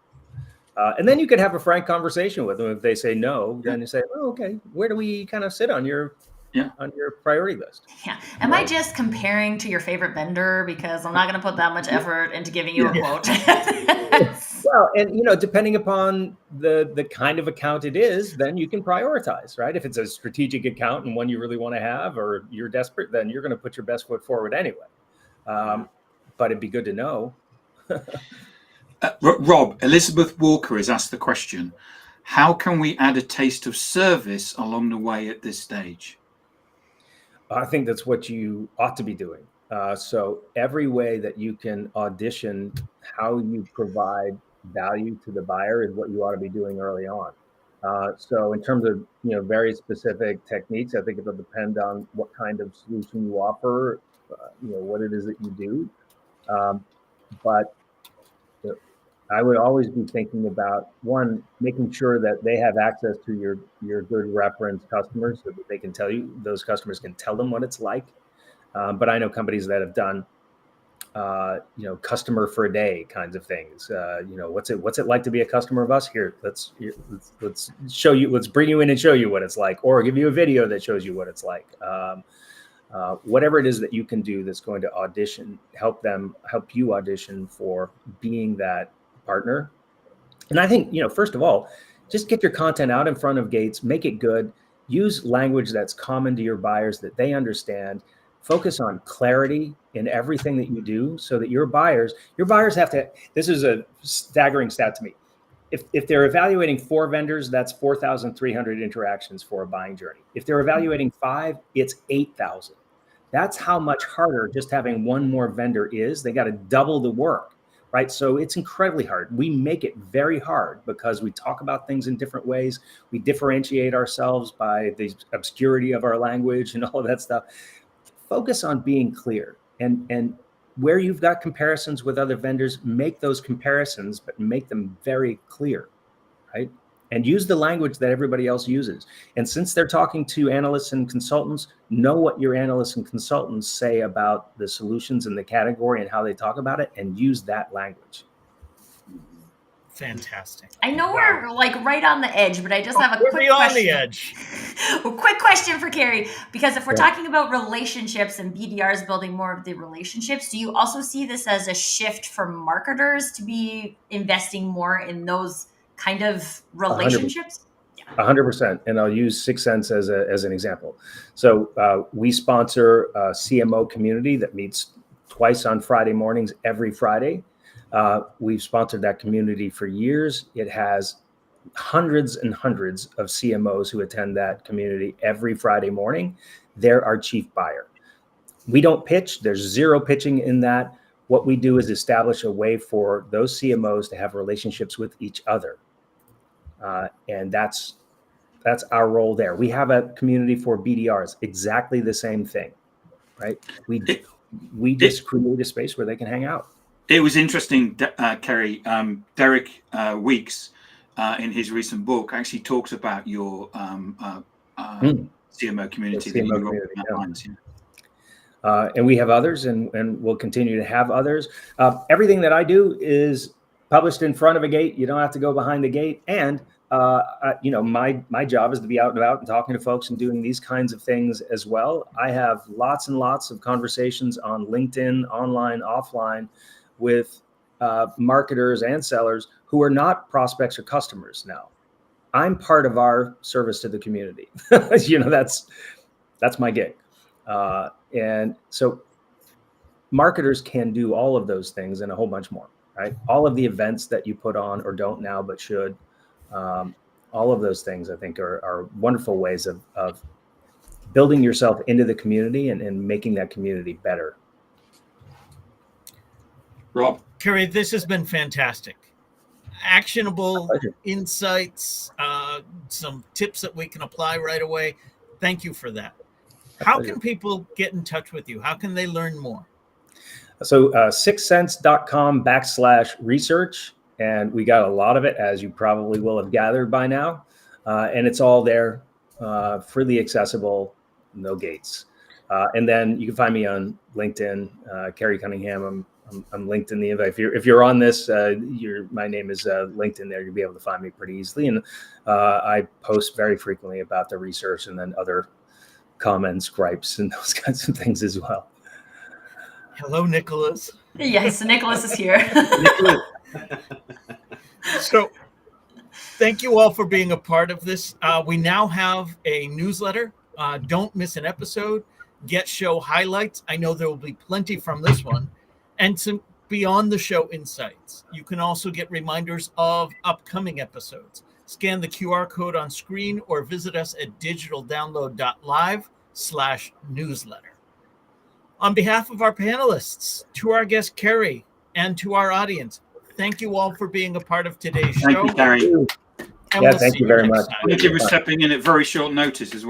and then you could have a frank conversation with them. If they say no, then you say, oh, okay, where do we kind of sit on your priority list? Yeah. Am I just comparing to your favorite vendor because I'm not going to put that much effort into giving you a quote? Well, and depending upon the kind of account it is, then you can prioritize, right? If it's a strategic account and one you really want to have, or you're desperate, then you're going to put your best foot forward anyway. But it'd be good to know. Rob, Elizabeth Walker has asked the question: how can we add a taste of service along the way at this stage? I think that's what you ought to be doing. So every way that you can audition how you provide value to the buyer is what you ought to be doing early on. So in terms of very specific techniques, I think it'll depend on what kind of solution you offer, what it is that you do. But I would always be thinking about, one, making sure that they have access to your good reference customers, so that they can tell you, those customers can tell them what it's like. But I know companies that have done, customer for a day kinds of things. What's it like to be a customer of us? Here, let's show you. Let's bring you in and show you what it's like, or give you a video that shows you what it's like. Whatever it is that you can do that's going to help you audition for being that partner. And I think, first of all, just get your content out in front of gates, make it good, use language that's common to your buyers that they understand, focus on clarity in everything that you do, so that your buyers have to, this is a staggering stat to me. If they're evaluating 4 vendors, that's 4,300 interactions for a buying journey. If they're evaluating 5, it's 8,000. That's how much harder just having one more vendor is. They got to double the work, right? So it's incredibly hard. We make it very hard because we talk about things in different ways. We differentiate ourselves by the obscurity of our language and all of that stuff. Focus on being clear, and where you've got comparisons with other vendors, make those comparisons, but make them very clear, right? And use the language that everybody else uses. And since they're talking to analysts and consultants, know what your analysts and consultants say about the solutions in the category and how they talk about it, and use that language. Fantastic. I know we're like right on the edge, but I just have a We're quick beyond question. the edge. A quick question for Kerry, because if we're talking about relationships and BDRs building more of the relationships, do you also see this as a shift for marketers to be investing more in those kind of relationships? 100%. And I'll use 6 Sense as an example. So we sponsor a CMO community that meets twice on Friday mornings, every Friday. We've sponsored that community for years. It has hundreds and hundreds of CMOs who attend that community every Friday morning. They're our chief buyer. We don't pitch. There's zero pitching in that. What we do is establish a way for those CMOs to have relationships with each other. And that's our role there. We have a community for BDRs, exactly the same thing, right? We just create a space where they can hang out. It was interesting, Kerry. Derek Weeks, in his recent book, actually talks about your CMO community. And we have others, and we'll continue to have others. Everything that I do is published in front of a gate. You don't have to go behind the gate. And my job is to be out and about and talking to folks and doing these kinds of things as well. I have lots and lots of conversations on LinkedIn, online, offline, with marketers and sellers who are not prospects or customers now. I'm part of our service to the community. That's my gig. And so marketers can do all of those things and a whole bunch more, right? All of the events that you put on or don't now, but should, all of those things I think are wonderful ways of building yourself into the community and making that community better. Rob. Kerry, this has been fantastic. Actionable insights, some tips that we can apply right away. Thank you for that. How can people get in touch with you? How can they learn more? So 6sense.com/research. And we got a lot of it, as you probably will have gathered by now. And it's all there, freely accessible, no gates. And then you can find me on LinkedIn, Kerry Cunningham. I'm linked in the invite. If you're on this, my name is linked in there. You'll be able to find me pretty easily. And I post very frequently about the research and then other comments, gripes, and those kinds of things as well. Hello, Nicholas. Yes, Nicholas is here. So thank you all for being a part of this. We now have a newsletter. Don't miss an episode. Get show highlights. I know there will be plenty from this one. And some beyond the show insights. You can also get reminders of upcoming episodes. Scan the QR code on screen or visit us at digitaldownload.live/newsletter. On behalf of our panelists, to our guest Kerry, and to our audience, thank you all for being a part of today's show. Thank you, Kerry. And we'll thank see you very next much. time. Thank you for stepping in at very short notice as well.